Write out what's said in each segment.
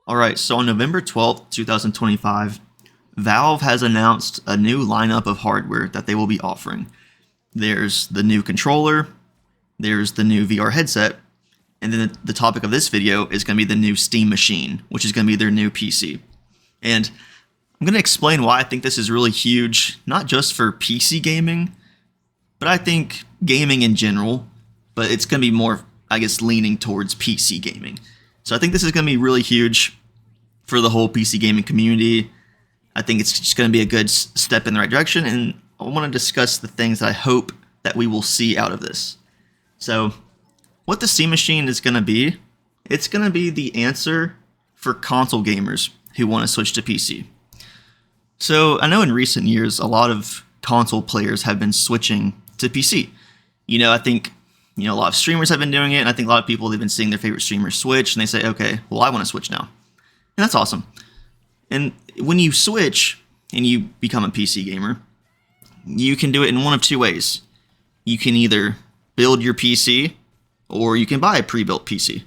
All right, so on November 12th, 2025, Valve has announced a new lineup of hardware that they will be offering. There's the new controller, there's the new VR headset, and then the topic of this video is going to be the new Steam Machine, which is going to be their new PC. And I'm going to explain why I think this is really huge, not just for PC gaming, but I think gaming in general, but it's going to be more, I guess, leaning towards PC gaming. So I think this is going to be really huge for the whole PC gaming community. I think it's just going to be a good step in the right direction, and I want to discuss the things that I hope that we will see out of this. So, what the Steam Machine is going to be, it's going to be the answer for console gamers who want to switch to PC. So, I know in recent years, a lot of console players have been switching to PC. I think, a lot of streamers have been doing it, and I think a lot of people, they've been seeing their favorite streamers switch, and they say, okay, well, I want to switch now. And that's awesome. And when you switch and you become a PC gamer, you can do it in one of two ways. You can either build your PC or you can buy a pre-built PC.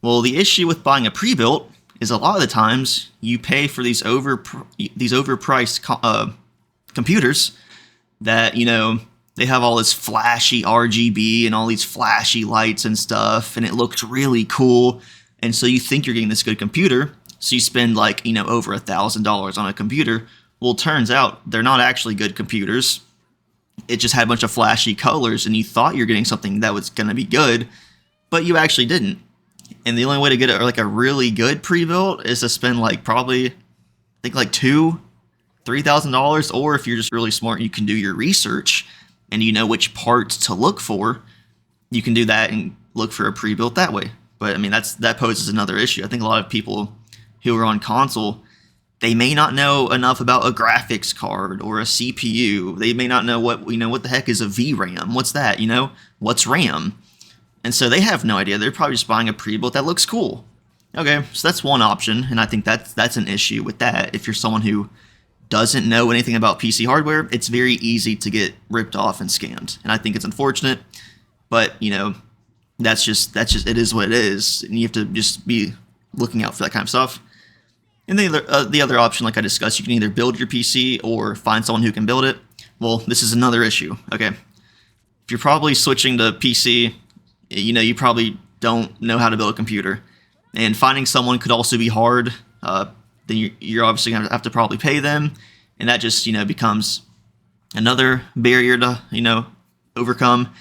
Well, the issue with buying a pre-built is a lot of the times you pay for these overpriced computers that, they have all this flashy RGB and all these flashy lights and stuff, and it looks really cool. And so you think you're getting this good computer, so you spend over $1,000 on a computer. Well, it turns out they're not actually good computers. It just had a bunch of flashy colors, and you thought you're getting something that was going to be good, but you actually didn't. And the only way to get a really good pre-built is to spend probably $2,000-$3,000, or if you're just really smart, you can do your research and you know which parts to look for. You can do that and look for a pre-built that way. But that poses another issue. I think a lot of people who are on console, they may not know enough about a graphics card or a CPU. They may not know what the heck is a VRAM. What's that? What's RAM? And so they have no idea. They're probably just buying a pre-built that looks cool. Okay, so that's one option, and I think that's an issue with that. If you're someone who doesn't know anything about PC hardware, it's very easy to get ripped off and scammed. And I think it's unfortunate, but that's just it is what it is, and you have to just be looking out for that kind of stuff. And the other option, like I discussed, you can either build your PC or find someone who can build it. Well, this is another issue. Okay, if you're probably switching to PC, you probably don't know how to build a computer, and finding someone could also be hard. Then you're obviously going to have to probably pay them, and that just becomes another barrier to overcome.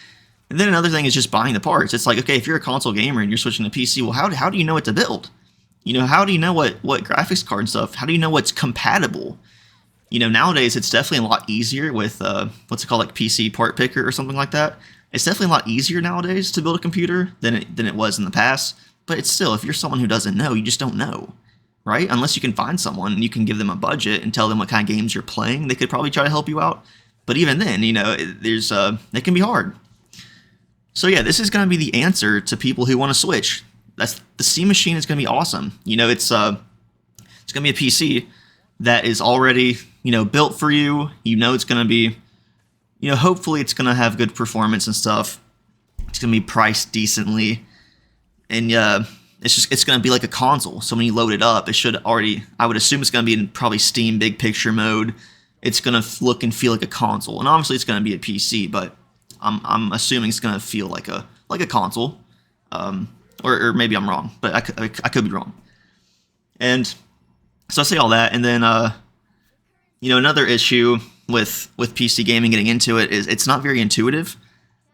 And then another thing is just buying the parts. It's like, okay, if you're a console gamer and you're switching to PC, well, how do you know what to build? How do you know what graphics card and stuff? How do you know what's compatible? Nowadays it's definitely a lot easier with what's it called, like PC Part Picker or something like that. It's definitely a lot easier nowadays to build a computer than it was in the past. But it's still, if you're someone who doesn't know, you just don't know, right? Unless you can find someone and you can give them a budget and tell them what kind of games you're playing, they could probably try to help you out. But even then, it can be hard. So yeah, this is going to be the answer to people who want to switch. The Steam Machine is going to be awesome. It's going to be a PC that is already built for you. It's going to be, hopefully it's going to have good performance and stuff. It's going to be priced decently, and it's going to be like a console. So when you load it up, I would assume it's going to be in probably Steam Big Picture mode. It's going to look and feel like a console, and obviously it's going to be a PC, but I'm assuming it's going to feel like a console. Or maybe I'm wrong, but I could be wrong. And so I say all that, and then another issue with PC gaming, getting into it, is it's not very intuitive.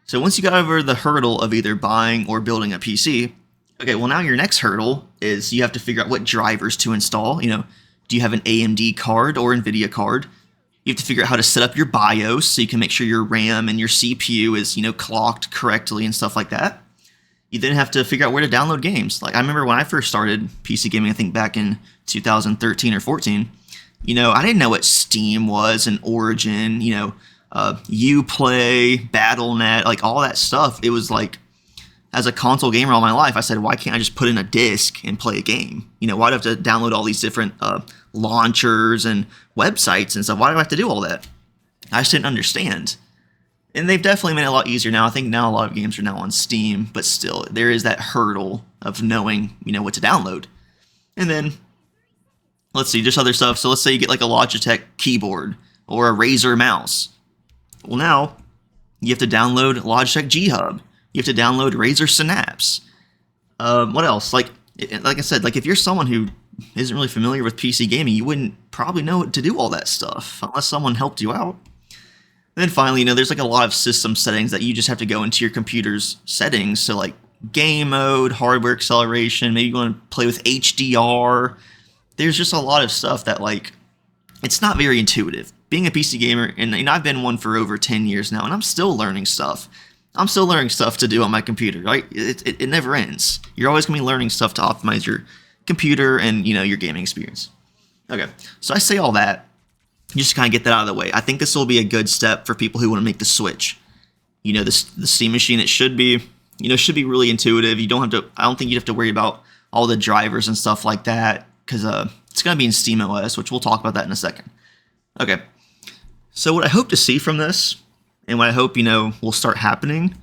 So once you got over the hurdle of either buying or building a PC, okay, well now your next hurdle is you have to figure out what drivers to install. Do you have an AMD card or NVIDIA card? You have to figure out how to set up your BIOS so you can make sure your RAM and your CPU is clocked correctly and stuff like that. You then have to figure out where to download games. Like I remember when I first started PC gaming, I think back in 2013 or 14, I didn't know what Steam was and Origin, Uplay, Battle.net, like all that stuff. It was like, as a console gamer all my life, I said, why can't I just put in a disc and play a game? Why do I have to download all these different launchers and websites and stuff? Why do I have to do all that? I just didn't understand. And they've definitely made it a lot easier now. I think now a lot of games are now on Steam, but still, there is that hurdle of knowing, what to download. And then let's see, just other stuff. So let's say you get like a Logitech keyboard or a Razer mouse. Well, now you have to download Logitech G Hub. You have to download Razer Synapse. What else? Like I said, like if you're someone who isn't really familiar with PC gaming, you wouldn't probably know to do all that stuff unless someone helped you out. And then finally, there's like a lot of system settings that you just have to go into your computer's settings. So like game mode, hardware acceleration, maybe you want to play with HDR. There's just a lot of stuff that like, it's not very intuitive. Being a PC gamer, and I've been one for over 10 years now, and I'm still learning stuff. I'm still learning stuff to do on my computer, right? It never ends. You're always going to be learning stuff to optimize your computer and, your gaming experience. Okay, so I say all that just to kind of get that out of the way. I think this will be a good step for people who want to make the switch. The Steam machine, it should be, should be really intuitive. I don't think you'd have to worry about all the drivers and stuff like that, because it's going to be in SteamOS, which we'll talk about that in a second. Okay, so what I hope to see from this, and what I hope, will start happening,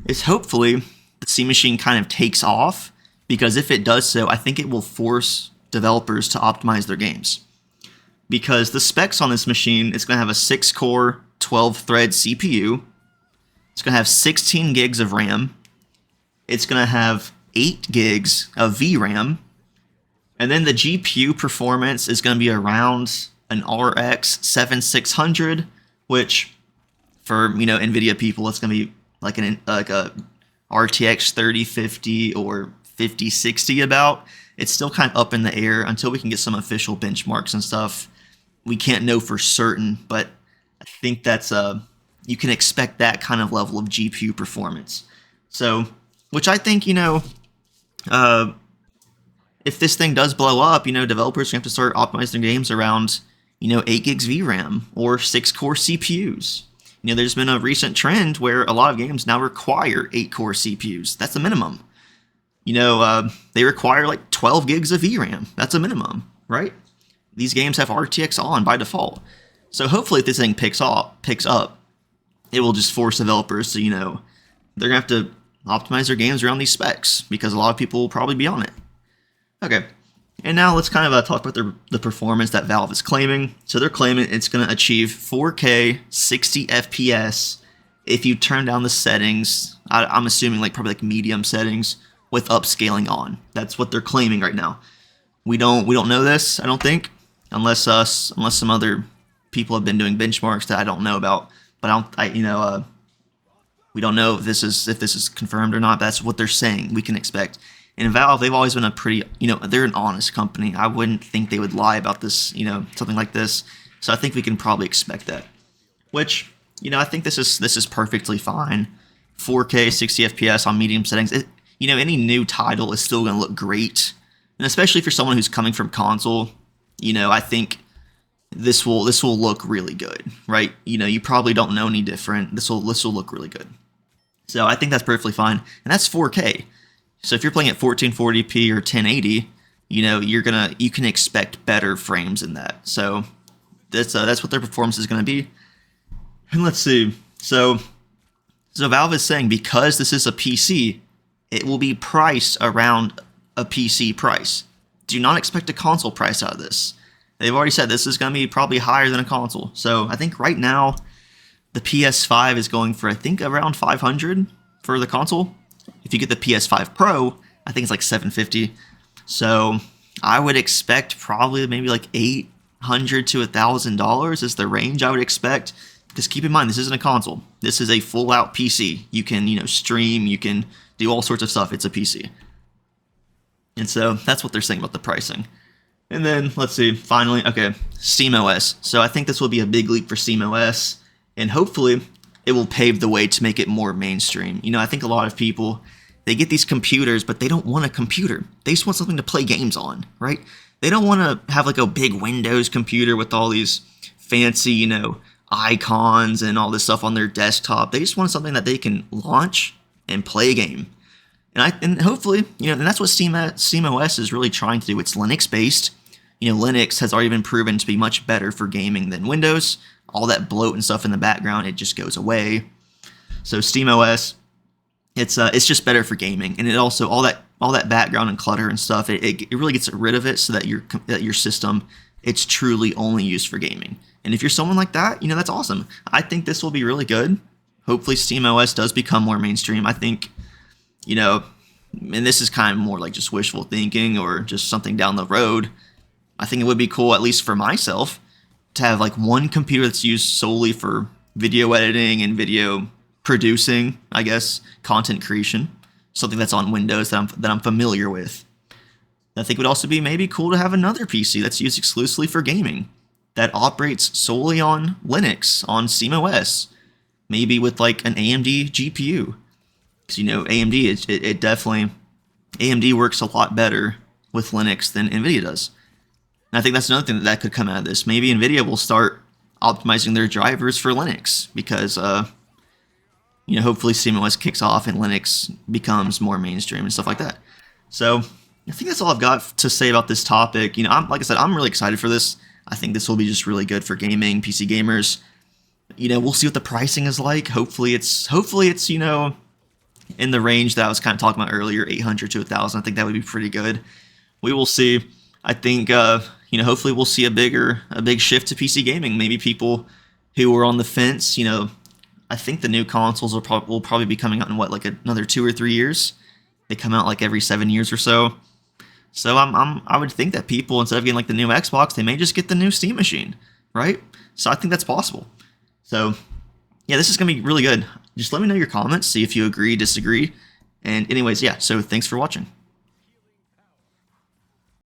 is hopefully the Steam machine kind of takes off, because if it does so, I think it will force developers to optimize their games. Because the specs on this machine, it's going to have a 6-core, 12-thread CPU. It's going to have 16 gigs of RAM. It's going to have 8 gigs of VRAM. And then the GPU performance is going to be around an RX 7600, which for NVIDIA people, it's going to be like a RTX 3050 or 5060 about. It's still kind of up in the air until we can get some official benchmarks and stuff. We can't know for certain, but I think that's you can expect that kind of level of GPU performance. So, which I think, if this thing does blow up, developers have to start optimizing their games around, 8 gigs VRAM or 6-core CPUs. There's been a recent trend where a lot of games now require 8-core CPUs. That's a minimum. They require like 12 gigs of VRAM. That's a minimum, right? These games have RTX on by default. So hopefully if this thing picks up, it will just force developers to, they're going to have to optimize their games around these specs, because a lot of people will probably be on it. Okay, and now let's kind of talk about the performance that Valve is claiming. So they're claiming it's going to achieve 4K 60 FPS if you turn down the settings. I'm assuming probably medium settings with upscaling on. That's what they're claiming right now. We don't know this, I don't think, unless some other people have been doing benchmarks that I don't know about. But we don't know if this is confirmed or not. That's what they're saying we can expect. And Valve, they've always been a pretty, they're an honest company. I wouldn't think they would lie about this, something like this. So I think we can probably expect that. Which, I think this is perfectly fine. 4K 60 FPS on medium settings. Any new title is still going to look great. And especially for someone who's coming from console, I think this will look really good, right? You probably don't know any different. This will look really good. So I think that's perfectly fine. And that's 4K. So if you're playing at 1440p or 1080, you can expect better frames than that. So that's what their performance is going to be. And let's see. So Valve is saying because this is a PC, it will be priced around a PC price. Do not expect a console price out of this. They've already said this is going to be probably higher than a console. So I think right now the PS5 is going for, I think, around $500 for the console. If you get the PS5 Pro, I think it's like $750. So I would expect probably maybe like $800 to $1,000 is the range I would expect. Because keep in mind, this isn't a console. This is a full-out PC. You can, stream. You can do all sorts of stuff. It's a PC. And so that's what they're saying about the pricing. And then, let's see, finally, okay, SteamOS. So I think this will be a big leap for SteamOS. And hopefully, it will pave the way to make it more mainstream. I think a lot of people, they get these computers, but they don't want a computer. They just want something to play games on, right? They don't want to have like a big Windows computer with all these fancy, icons and all this stuff on their desktop. They just want something that they can launch and play a game. And hopefully, and that's what SteamOS is really trying to do. It's Linux-based. Linux has already been proven to be much better for gaming than Windows. All that bloat and stuff in the background, it just goes away. So SteamOS, it's just better for gaming, and it also all all that background and clutter and stuff. It really gets rid of it so that your system, it's truly only used for gaming. And if you're someone like that, that's awesome. I think this will be really good. Hopefully SteamOS does become more mainstream. I think, and this is kind of more like just wishful thinking or just something down the road. I think it would be cool, at least for myself, to have like one computer that's used solely for video editing and video producing, I guess, content creation, something that's on Windows that I'm familiar with. I think it would also be maybe cool to have another PC that's used exclusively for gaming, that operates solely on Linux, on SteamOS, maybe with like an AMD GPU. Because AMD, it definitely, AMD works a lot better with Linux than NVIDIA does. And I think that's another thing that could come out of this. Maybe NVIDIA will start optimizing their drivers for Linux because, hopefully SteamOS kicks off and Linux becomes more mainstream and stuff like that. So I think that's all I've got to say about this topic. Like I said, I'm really excited for this. I think this will be just really good for gaming, PC gamers. We'll see what the pricing is like. Hopefully it's in the range that I was kind of talking about earlier, 800 to 1,000. I think that would be pretty good. We will see. I think hopefully we'll see a big shift to PC gaming. Maybe people who were on the fence, I think the new consoles will probably be coming out in like another 2 or 3 years. They come out like every 7 years or so. So I would think that people, instead of getting like the new Xbox, they may just get the new Steam machine, right? So I think that's possible. So yeah, this is gonna be really good. Just let me know your comments, see if you agree, disagree. And anyways, yeah, so thanks for watching.